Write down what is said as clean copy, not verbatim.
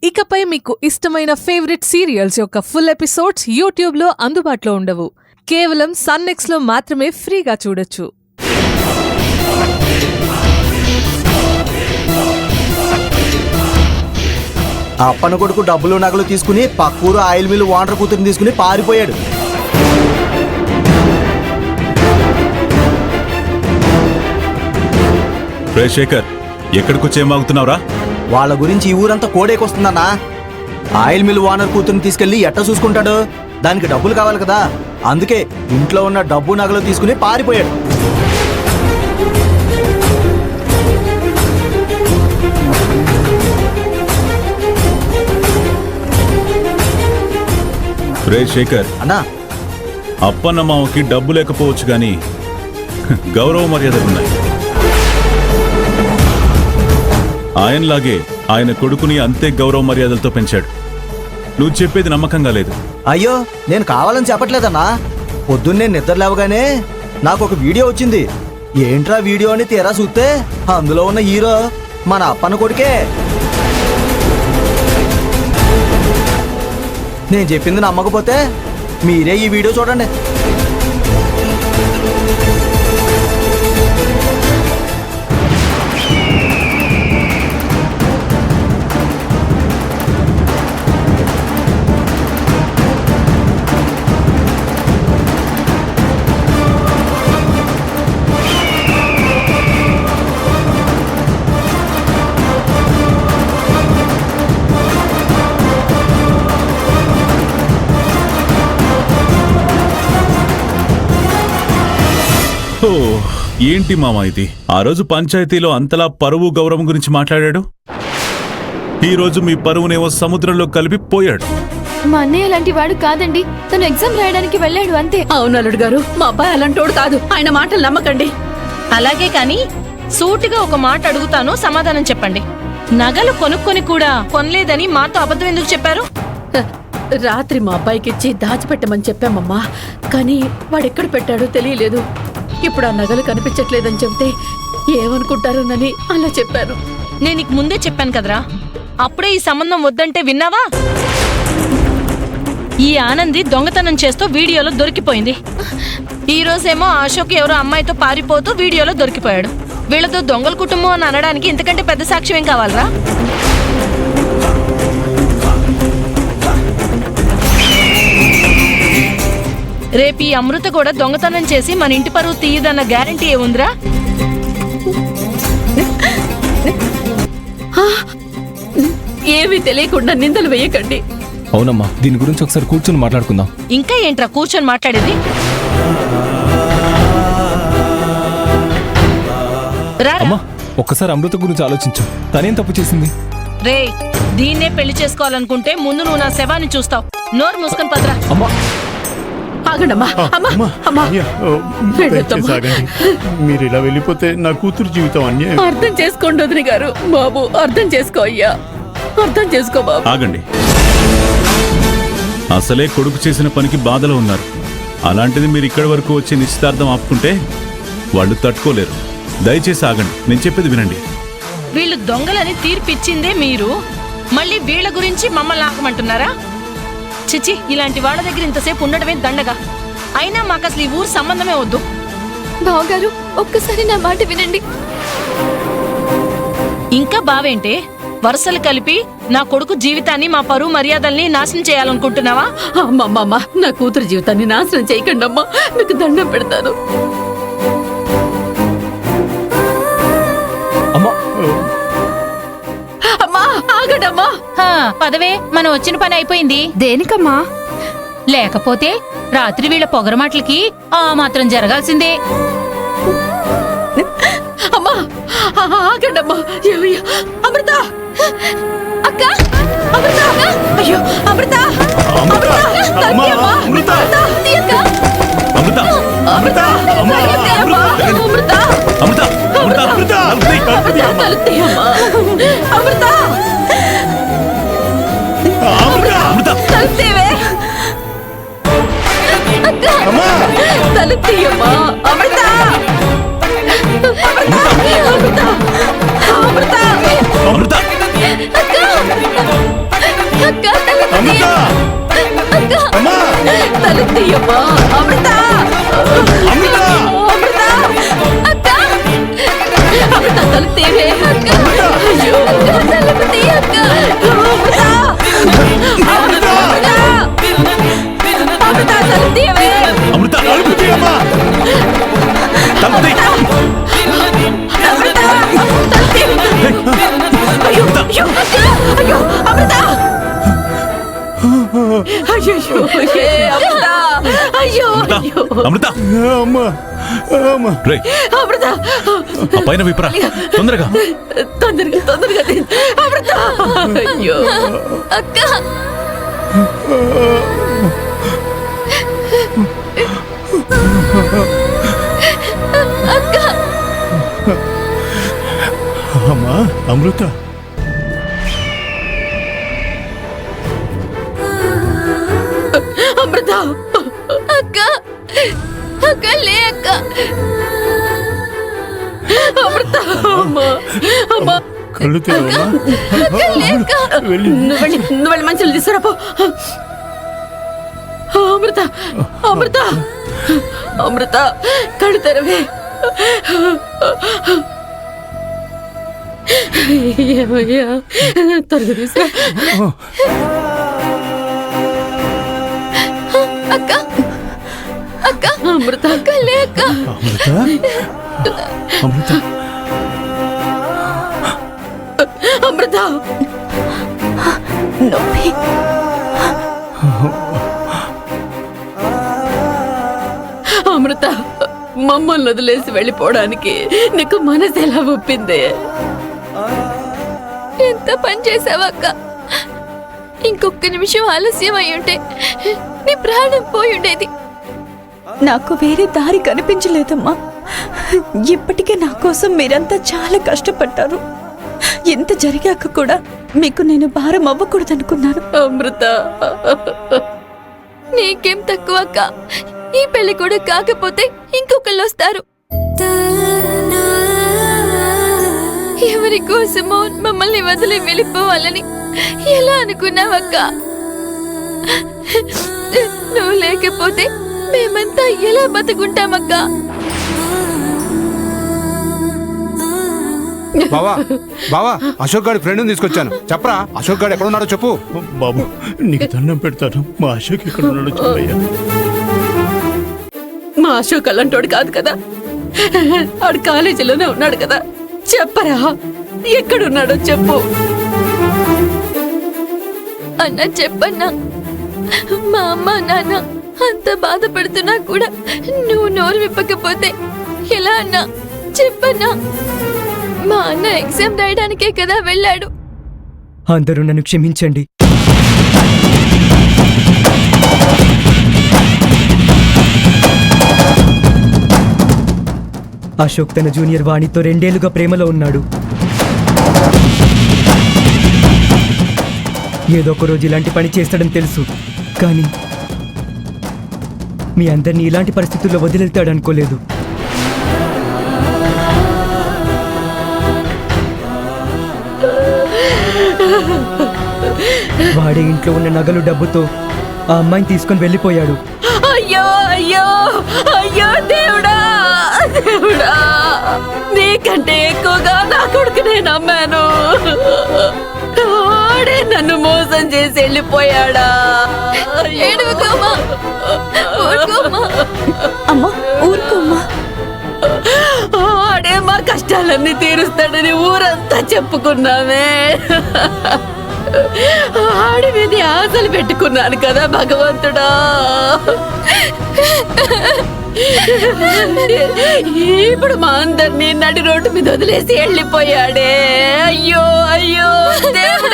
ఇకపై మీకు ఇష్టమైన ఫేవరెట్ సీరియల్స్ యొక్క ఫుల్ ఎపిసోడ్స్ యూట్యూబ్లో అందుబాటులో ఉండవు. కేవలం సన్నెక్స్లో మాత్రమే ఫ్రీగా చూడొచ్చు. ఆ అప్పన కొడుకు డబ్బులు నగలు తీసుకుని పక్కూరు ఆయిల్ మిల్ ఓనర్ కూతురుని తీసుకుని పారిపోయాడు. శేఖర్, ఎక్కడికొచ్చేమాగుతున్నావురా? వాళ్ళ గురించి ఈ ఊరంతా కోడేకొస్తుందన్నా. ఆయిల్ మిల్ ఓనర్ కూతురుని తీసుకెళ్లి ఎట్ట చూసుకుంటాడు? దానికి డబ్బులు కావాలి కదా, అందుకే ఇంట్లో ఉన్న డబ్బు నగలు తీసుకుని పారిపోయాడు. శేఖర్ అన్నా, అప్పన్న మామకి డబ్బు లేకపోవచ్చు గాని గౌరవ మర్యాదలున్నాయి. ఆయనలాగే ఆయన కొడుకుని అంతే గౌరవ మర్యాదలతో పెంచాడు. నువ్వు చెప్పేది నమ్మకంగా లేదు. అయ్యో, నేను కావాలని చెప్పట్లేదన్నా. పొద్దున్నే నిద్ర లేవగానే నాకు ఒక వీడియో వచ్చింది. ఏంట్రా వీడియో అని తీరా చూస్తే అందులో ఉన్న హీరో మన అప్పన్న కొడుకే. నేను చెప్పింది నమ్మకపోతే మీరే ఈ వీడియో చూడండి. ఏంటి మామా ఇది? ఆ రోజు పంచాయతీలో అంతలా పరువు గౌరవం గురించి మాట్లాడాడు. ఈ రోజు మీ పరువునేమో సముద్రంలో కలిపి పోయాడు. మా అన్నయ్య అలాంటి వాడు కాదండి. తను ఎగ్జామ్ రాయడానికి వెళ్ళాడు అంతే. అవును అల్లుడు గారు, మా అబ్బాయి అలాంటోడు కాదు. ఆయన మాటలు నమ్మకండి. అలాగే కాని సూటిగా ఒక మాట అడుగుతాను, సమాధానం చెప్పండి. నగలు కొనుక్కొని కూడా కొనలేదని మాతో అబద్ధం ఎందుకు చెప్పారు? రాత్రి మా అబ్బాయికి ఇచ్చి దాచిపెట్టమని చెప్పామమ్మా, కానీ వాడెక్కడ పెట్టాడో తెలియలేదు. ఇప్పుడు ఆ నగలు కనిపించట్లేదని చెబితే ఏమనుకుంటారోనని అలా చెప్పాను. నేను నీకు ముందే చెప్పాను కదరా, అప్పుడే ఈ సంబంధం వద్దంటే విన్నావా? ఈ ఆనంది దొంగతనం చేస్తూ వీడియోలో దొరికిపోయింది. ఈ రోజేమో అశోక్ ఎవరో అమ్మాయితో పారిపోతూ వీడియోలో దొరికిపోయాడు. వీళ్ళతో దొంగల కుటుంబం అని అనడానికి ఇంతకంటే పెద్ద సాక్ష్యం ఏం కావాలరా? రేపు ఈ అమృత కూడా దొంగతనం చేసి మన ఇంటి పరువు తీయదన్న గ్యారంటీ ఏముందిరా? ఏమీ తెలియకుండా నిందలు వేయకండి. అవునమ్మా, దీని గురించి ఒకసారి కూర్చొని మాట్లాడుకుందాం. ఇంకా ఏంట్రా కూర్చొని మాట్లాడేది? అమ్మా, ఒక్కసారి అమృత గురించి ఆలోచించు. తనేం తప్పు చేసింది? రే, దీన్నే పెళ్లి చేసుకోవాలనుకుంటే ముందు నువ్వు నా శవాన్ని చూస్తావు. నోరు మూసుకొని పదరా. అమ్మా, ఆగండమ్మా. అమ్మా, అమ్మా, మీరు ఇలా వెళ్ళిపోతే నా కూతురు జీవితం అన్యాయం. అర్థం చేసుకోండి వదిన గారు. బాబు, అర్థం చేసుకో అయ్యా, అర్థం చేసుకో బాబు. ఆగండి. అసలే కొడుకు చేసిన పనికి బాధలో ఉన్నారు. అలాంటిది మీరు ఇక్కడి వరకు వచ్చి నిశ్చితార్థం ఆపుకుంటే వాళ్ళు తట్టుకోలేరు. దయచేసి ఆగండి, నేను చెప్పేది వినండి. వీళ్ళు దొంగలని తీర్పిచ్చిందే మీరు, మళ్ళీ వీళ్ళ గురించి మమ్మల్ని ఆగమంటున్నారా? చిచి, ఇలాంటి వాళ్ళ దగ్గర ఇంతసేపు ఉండడమే దండగా. అయినా మాకు అసలు ఈ ఊరు సంబంధమే వద్దు. బావగారు, ఒక్కసారి నా మాట వినండి. ఇంకా బావేంటే వరుసలు కలిపి నా కొడుకు జీవితాన్ని, మా పరువు మర్యాదల్ని నాశనం చేయాలనుకుంటున్నావా? అమ్మమ్మ, నా కూతురు జీవితాన్ని నాశనం చేయకండి అమ్మా, మీకు దండం పెడతాను. అమ్మా, అమ్మా, ఆగడమ్మా. పదవే, మనం వచ్చిన పని అయిపోయింది. దేనికమ్మా? లేకపోతే రాత్రి వీళ్ళ పొగరమాటలకి ఆ మాత్రం జరగాల్సిందే. అమ్మా, ఆగండమ్మా. అమృత, అక్క, అమృత, అయ్యో అమృత, అమృత, అమృత, అమృత, అమృత, అమృత, అమృత, అమృత, అమృత, తలుపుతీవే. తలుపుతీయమ్మా. అమృత, అమృత, అమృత, అమృత, అక్క. అమృత అమ్మా తల తీయమ్మా అమృత అమృత అమృత అమృత తల తీవే అయ్యో తల తీయ అక్క అమృత అమృత తల తీయవే అమృత తలుపు తీయమ్మా తలుపు తీ. అమృత తల తీయవే అయ్యో అయ్యో అయ్యో అమృత అయ్యో అమృత అయ్యో అయ్యో అమృత అమ్మా అమ్మా రేయ్, అమృత ఆ పైన విప్పరా తొందరగా. తొందరగా తొందరగా అమృత అయ్యో అక్క అమ్మా అమృత అమృత అక్క అక్క లే అక్క అమృత అమ్మా అమ్మా కళ్ళు తెరవమ్మా వెళ్ళి నువ్వు వెళ్ళి మంచులు తీసుకురాపో అమృత అమృత అమృత కళ్ళు తెరవే ఏమయ్యా త్వరగా తీసుకురా అక్క అక్క అమృత అక్క లే అక్క అమృత అమృత అమృత నొప్పి అమృత మమ్మల్ని వదిలేసి వెళ్ళిపోవడానికి నీకు మనసు ఎలా ఒప్పింది ఎంత పని చేసావక్క ఇంకొక నిమిషం ఆలస్యం అయ్యుంటే నీ ప్రాణం పోయుండేది నాకు వేరే దారి కనిపించలేదమ్మా. ఇప్పటికే నా కోసం మీరంతా చాలా కష్టపడ్డారు. ఎంత జరిగాక కూడా మీకు నేను భారం అవ్వకూడదనుకున్నాను. అమృత నీకేం తక్కువ అక్క ఈ పెళ్లి కూడా కాకపోతే ఇంకొకళ్ళు వస్తారు ఎవరి కోసమో మమ్మల్ని వదిలి వెళ్ళిపోవాలని ఎలా అనుకున్నావక్క నువ్వు లేకపోతే మేమంతా ఎలా బతుకుంటామక్క బావా బావా అశోక్ గారి ఫ్రెండ్ తీసుకొచ్చాను చెప్పరా అశోక్ గారు ఎక్కడ ఉన్నాడో చెప్పు బాబు నీకు దండం పెడతాను మా అశోక్ ఇక్కడ ఉన్నాడు చూడయ్యా మా అశోక్ అలాంటోడు కాదు కదా ఆడు కాలేజీలోనే ఉన్నాడు కదా చెప్పరా ఎక్కడున్నాడో చెప్పు అన్నా చెప్పన్నా మా అమ్మ నాన్న అంత బాధపడుతున్నా కూడా నువ్వు నోరు విప్పకపోతే ఎలా అన్నా చెప్పన్నా మా అన్న ఎగ్జామ్ రాయడానికే కదా వెళ్ళాడు అందరూ నన్ను క్షమించండి. అశోక్ తన జూనియర్ వాణితో 2 ఏళ్లుగా ప్రేమలో ఉన్నాడు. ఏదో ఒక రోజు ఇలాంటి పని చేస్తాడని తెలుసు, కానీ మీ అందరినీ ఇలాంటి పరిస్థితుల్లో వదిలేస్తాడు అనుకోలేదు. వాడే ఇంట్లో ఉన్న నగలు డబ్బుతో ఆ అమ్మాయిని తీసుకొని వెళ్ళిపోయాడు. అయ్యో అయ్యో అయ్యో దేవుడా దేవుడా నీకంటే ఎక్కువగా నా కొడుకునే నమ్మాను ఆడే నన్ను మోసం చేసి వెళ్ళిపోయాడా ఏడవకమ్మా ఊరుకోమ్మా అమ్మా ఊరుకోమ్మా. ఆడే మా కష్టాలన్నీ తీరుస్తాడని ఊరంతా చెప్పుకున్నామే ఆడి మీద ఆశలు పెట్టుకున్నాను కదా భగవంతుడా ఇప్పుడు మా అందరినీ నడి రోడ్డు మీద వదిలేసి వెళ్ళిపోయాడే అయ్యో అయ్యో దేవుడా